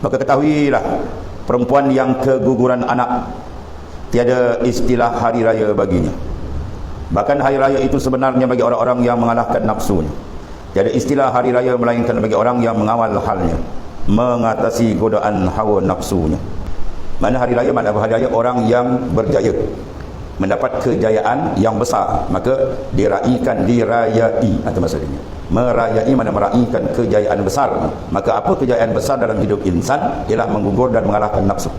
Maka ketahuilah, perempuan yang keguguran anak tiada istilah hari raya baginya. Bahkan hari raya itu sebenarnya bagi orang-orang yang mengalahkan nafsunya. Tiada istilah hari raya melainkan bagi orang yang mengawal halnya, mengatasi godaan hawa nafsunya. Mana hari raya? Mana hari raya? Orang yang berjaya, mendapat kejayaan yang besar, maka diraikan, dirayai, itu maksudnya. Merayai mana meraihkan kejayaan besar. Maka apa kejayaan besar dalam hidup insan? Ialah menggugur dan mengalahkan nafsu.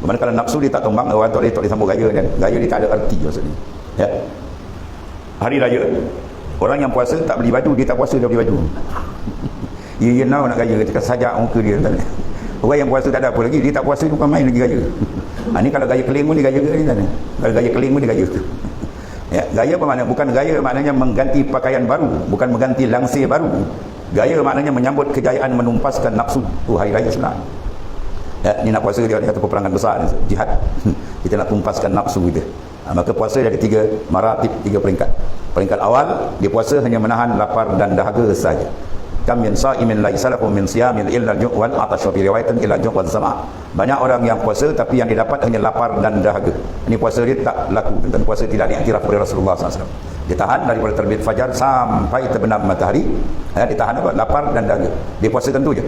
Mana kalau nafsu dia tak tumbang, orang tak boleh sambung gaya, dan gaya dia tak ada arti maksudnya. Ya. Hari raya, orang yang puasa tak beli baju, dia tak puasa dia beli baju. Dia nak gaya, kita sajak muka dia. Orang yang puasa tak ada apa lagi, dia tak puasa, dia bukan main lagi gaya. Ni kalau gaya keling pun dia gaya ke ni. Kalau gaya keling pun dia gaya. Ya, gaya apa makna? Bukan gaya maknanya mengganti pakaian baru, bukan mengganti langsir baru. Gaya maknanya menyambut kejayaan, menumpaskan nafsu. Hari raya senang. Ya, ni nak puasa dia satu peperangan besar, jihad. Kita nak tumpaskan nafsu kita. Maka puasa ada 3 maratib, 3 peringkat. Peringkat awal, dia puasa hanya menahan lapar dan dahaga saja. Kam min sa'imin laisa lahu min siyamin illa al-ju' wal 'atash wa fi riwayatin illa al-ju' wal zama'. Banyak orang yang puasa tapi yang didapat hanya lapar dan dahaga. Ini puasa dia tak laku, dan puasa tidak diiktiraf oleh Rasulullah SAW. Dia tahan daripada terbit fajar sampai terbenam matahari. Dia tahan apa? Lapar dan dahaga. Dia puasa tentu je.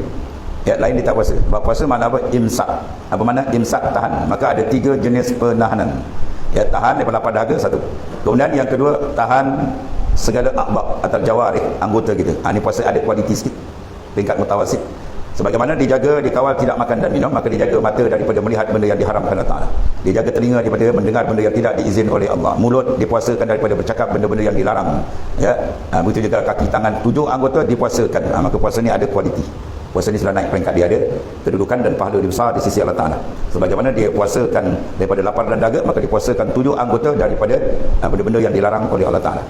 Ya, lain dia tak puasa. Sebab puasa makna apa? Imsak. Apa makna imsak? Tahan. Maka ada 3 jenis penahanan. Ya, tahan daripada lapar dahaga, satu. Kemudian yang kedua, tahan segala akbab atau jawarih, anggota kita. Ini puasa ada kualiti sikit, peringkat mutawasit. Sebagaimana dijaga, dikawal tidak makan dan minum, maka dijaga mata daripada melihat benda yang diharamkan Allah Ta'ala. Dijaga telinga daripada mendengar benda yang tidak diizin oleh Allah. Mulut dipuasakan daripada bercakap benda-benda yang dilarang. Ya, begitu juga kaki, tangan, 7 anggota dipuasakan. Maka puasa ni ada kualiti. Puasa ni sudah naik peringkat, dia ada kedudukan dan pahala dia besar di sisi Allah Ta'ala. Sebagaimana dia puasakan daripada lapar dan dahaga, maka dipuasakan 7 anggota daripada benda-benda yang dilarang oleh Allah Ta'ala.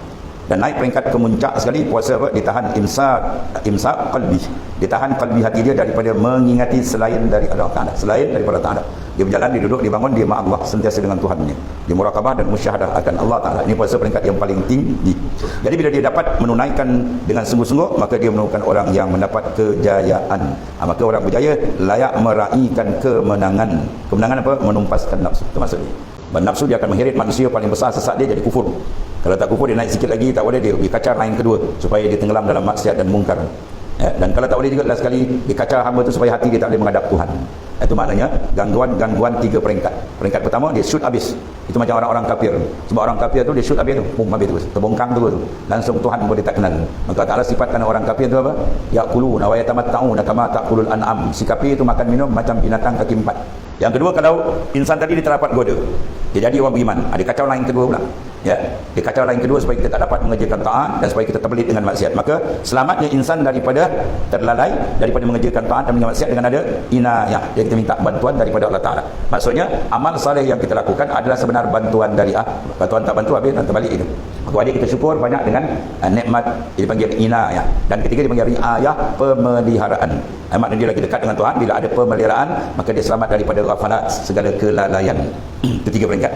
Dan naik peringkat kemuncak sekali puasa apa? Ditahan imsak qalbi. Ditahan qalbi hati dia daripada mengingati selain dari Allah Ta'ala, selain daripada Allah Ta'ala. Dia berjalan, dia duduk, dia bangun, dia maaf Allah, sentiasa dengan Tuhannya. Dia murakabah dan musyahadah akan Allah Ta'ala. Ini puasa peringkat yang paling tinggi. Jadi bila dia dapat menunaikan dengan sungguh-sungguh, maka dia merupakan orang yang mendapat kejayaan. Maka orang berjaya layak meraihkan kemenangan. Kemenangan apa? Menumpaskan nafsu. Itu maksudnya. Nafsu dia akan mengheret manusia paling besar, sesat dia jadi kufur. Kalau tak kufur, dia naik sikit lagi, tak boleh, dia dikacar lain kedua supaya dia tenggelam dalam maksiat dan mungkar. Ya, dan kalau tak boleh juga last sekali dikacar hamba tu supaya hati dia tak boleh menghadap Tuhan. Itu maknanya gangguan 3 peringkat. Peringkat pertama, dia shoot habis. Itu macam orang-orang kafir. Sebab orang kafir tu dia shoot habis tu, habis terus, terbongkang terus tu. Langsung Tuhan pun dia tak kenal. Maka Ta'ala sifatkan orang kafir tu apa? Yaquluna wa yatamatta'una kama ta'kulul an'am. Si kafir itu makan minum macam binatang kaki 4. Yang kedua, kalau insan tadi dia terdapat goda, dia jadi orang beriman. Ada kacau lain kedua pula. Ya, dia kacau lain kedua supaya kita tak dapat mengerjakan taat dan supaya kita terbelit dengan maksiat. Maka selamatnya insan daripada terlalai, daripada mengerjakan taat dan maksiat dengan ada inayah. Jadi kita minta bantuan daripada Allah Ta'ala. Maksudnya amal saleh yang kita lakukan adalah sebenar bantuan dari bantuan tak bantu habis dan terbalik itu. Maka wajib kita syukur banyak dengan nikmat, dia dipanggil inayah. Dan ketiga dipanggil riayah, pemeliharaan. Maknanya dia lagi dekat dengan Tuhan. Bila ada pemeliharaan, maka dia selamat daripada ghafalat, segala kelalaian. Ketiga peringkat.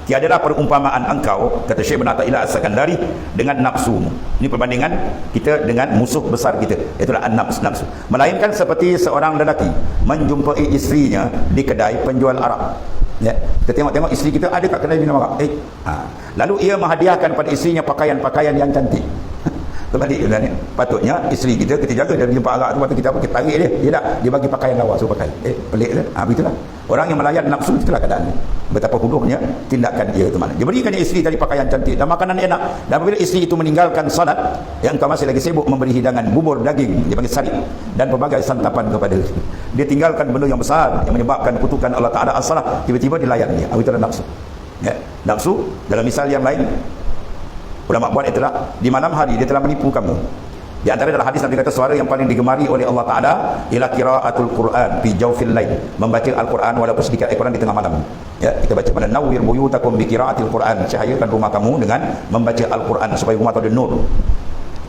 Tiadalah perumpamaan engkau, kata Syekh bin Athaillah As-Sakandari, dengan nafsumu. Ini perbandingan kita dengan musuh besar kita, itulah nafsu. Melainkan seperti seorang lelaki menjumpai isterinya di kedai penjual arak. Ya, kita tengok-tengok isteri kita ada kat kedai minum arak. Lalu ia menghadiahkan pada isterinya pakaian-pakaian yang cantik. Terbalik sebenarnya. Patutnya isteri kita jaga dia jumpa arak tu, patut kita tarik dia tak, dia bagi pakaian lawa suruh pakai. Pelik dah. Begitulah. Orang yang melayan nafsu, itulah keadaan dia. Betapa bodohnya tindakan dia itu mana. Dia berikan isteri tadi pakaian cantik dan makanan enak. Dan apabila isteri itu meninggalkan salat, yang kau masih lagi sibuk memberi hidangan bubur daging, dia panggil sarip, dan pelbagai santapan kepada dia. Dia tinggalkan benda yang besar yang menyebabkan kutukan Allah Ta'ala as-salah, tiba-tiba dilayan dia. Itulah nafsu. Ya, nafsu dalam misal yang lain, ulama buat itulah, di malam hari dia telah menipu kamu. Di antara dalam hadis Nabi kata suara yang paling digemari oleh Allah Ta'ala ialah qiraatul Quran fi jawfil lail, membaca Al-Quran walaupun sedikit Al-Quran di tengah malam. Ya, kita baca pada nawwir buyutakum bi qiraatil Quran, cahayakan rumah kamu dengan membaca Al-Quran supaya rumah tu ada nur.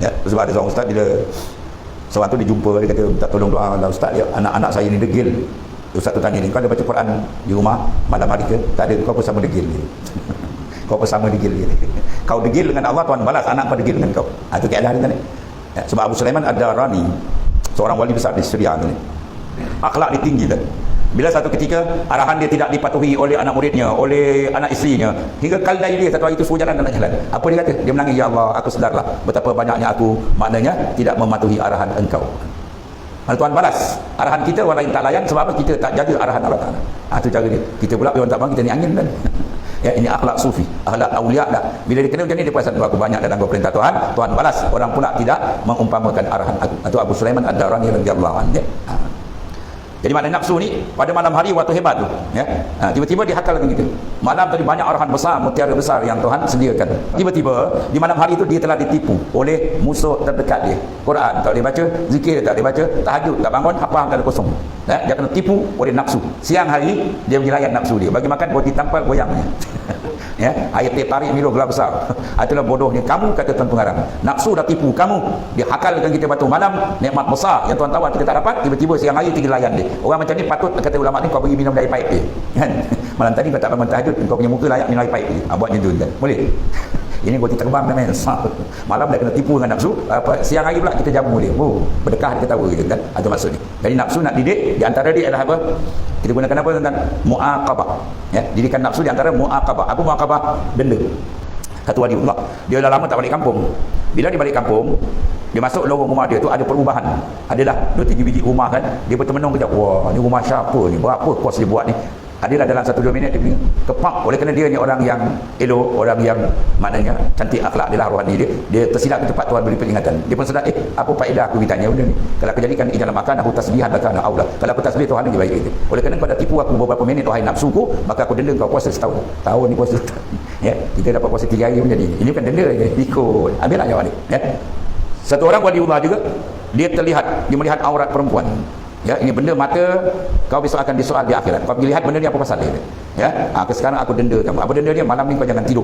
Ya, sebab ada seorang ustaz, bila seorang tu dia jumpa, dia kata minta tolong doa lah ustaz, ya, anak-anak saya ni degil. Ustaz tu tanya ni, kau ada baca Quran di rumah malam hari ke? Tak ada. Kau pun sama degil ni. Kau pun sama degil ni. Kau degil dengan Allah, Tuhan balas anak kau degil dengan kau. Itu keadaan dia ni. Ya, sebab Abu Sulaiman Ad-Darani, seorang wali besar di Syria ni, Akhlak dia tinggi tadi. Bila satu ketika arahan dia tidak dipatuhi oleh anak muridnya, oleh anak isterinya, hingga kaldai dia satu hari itu suruh jalan dan nak jalan. Apa dia kata? Dia menangis, ya Allah, aku sedarlah betapa banyaknya aku maknanya tidak mematuhi arahan engkau. Tuhan balas arahan kita, orang lain tak layan sebab apa? Kita tak jaga arahan Allah Ta'ala. Itu cara dia. Kita pula orang tak bang, kita ni angin kan. Ya, ini akhlak sufi, akhlak awliya dah. Bila dia kena macam ni, dia perasan aku banyak dan aku perintah Tuhan, Tuhan balas. Orang pula tidak mengumpamakan arahan aku. Itu Abu Sulaiman Ad-Darani radhiyallahu anhu. Jadi maknanya nafsu ni pada malam hari waktu hebat tu, ya. Tiba-tiba dihakal dengan kita. Malam tadi banyak arahan besar, mutiara besar yang Tuhan sediakan. Tiba-tiba di malam hari tu dia telah ditipu oleh musuh terdekat dia. Quran tak boleh baca, zikir tak boleh baca, tahajud tak bangun, apa tak ada kosong. Dia kena tipu oleh nafsu. Siang hari dia menyelayan nafsu dia. Bagi makan roti tampal goyangnya. Ya, air teh tarik minum gelas besar. Itulah bodohnya kamu, kata Tuan Pengarang. Nafsu dah tipu kamu. Dia hakalkan kita batu malam, nikmat besar yang Tuan tahu kita tak dapat, tiba-tiba siang hari kita layan dia. Orang macam ni patut kata ulama ni kau pergi minum dari paip dia. Kan? Malam tadi kau tak bangun tahajud, kau punya muka layak minum dari paip dia. Buat macam tu kan. Boleh. Ini roti terbang dah main. Malam dah kena tipu dengan nafsu, siang hari pula kita jamu dia. Berdekah dia ketawa gitu kan. Itu maksudnya. Jadi nafsu nak didik, di antara dia adalah apa? Kita gunakan apa tentang muaqabah. Ya, didikan nafsu di antara muaqabah. Apa muaqabah? Denda. Satu hari Allah, dia dah lama tak balik kampung. Bila dia balik kampung, dia masuk lorong rumah dia tu ada perubahan. Adalah 2-3 biji rumah kan. Dia bertemenung kejap. Wah, ni rumah siapa ni? Berapa kos dia buat ni? Adalah dalam 1-2 minit dia punya kepak. Oleh kerana dia ni orang yang elok, orang yang maknanya cantik akhlak dia lah, rohani dia. Dia tersilap ke tempat Tuhan beri peringatan. Dia pun sedar, apa faedah aku ditanya benda ni? Kalau aku jadikan ini dalam makan, aku tasbihan lakana Allah. Kalau aku tasbih, Tuhan lagi baik itu. Oleh kerana kau dah tipu aku beberapa minit, wahai nafsuku, maka aku denda kau puasa setahun. Tahun ni puasa setahun. Ya, kita dapat puasa 3 hari pun jadi. Ini bukan denda, ikut. Ambillah jawab ni. Ya. Satu orang waliullah juga, dia terlihat, dia melihat aurat perempuan. Ya, ini benda mata kau besok akan disoal di akhirat. Kau pergi lihat benda ni apa pasal dia. Ya, sekarang aku denda kamu. Apa denda dia? Malam ni kau jangan tidur.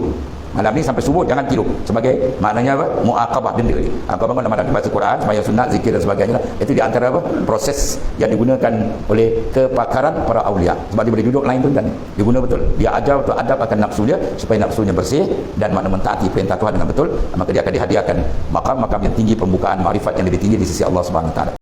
Malam ni sampai subuh jangan tidur. Sebagai maknanya apa? Muaqabah denda dia. Kau bangun malam ni baca Quran, sembahyang sunat, zikir dan sebagainya. Itu di antara apa? Proses yang digunakan oleh kepakaran para awliya. Sebab dia boleh duduk lain pun kan. Dia guna betul. Dia ajar betul adab akan nafsu dia supaya nafsunya bersih dan makna mentaati perintah Tuhan dengan betul. Maka dia akan dihadiahkan makam-makam yang tinggi, pembukaan makrifat yang lebih tinggi di sisi Allah Subhanahu Wa Taala.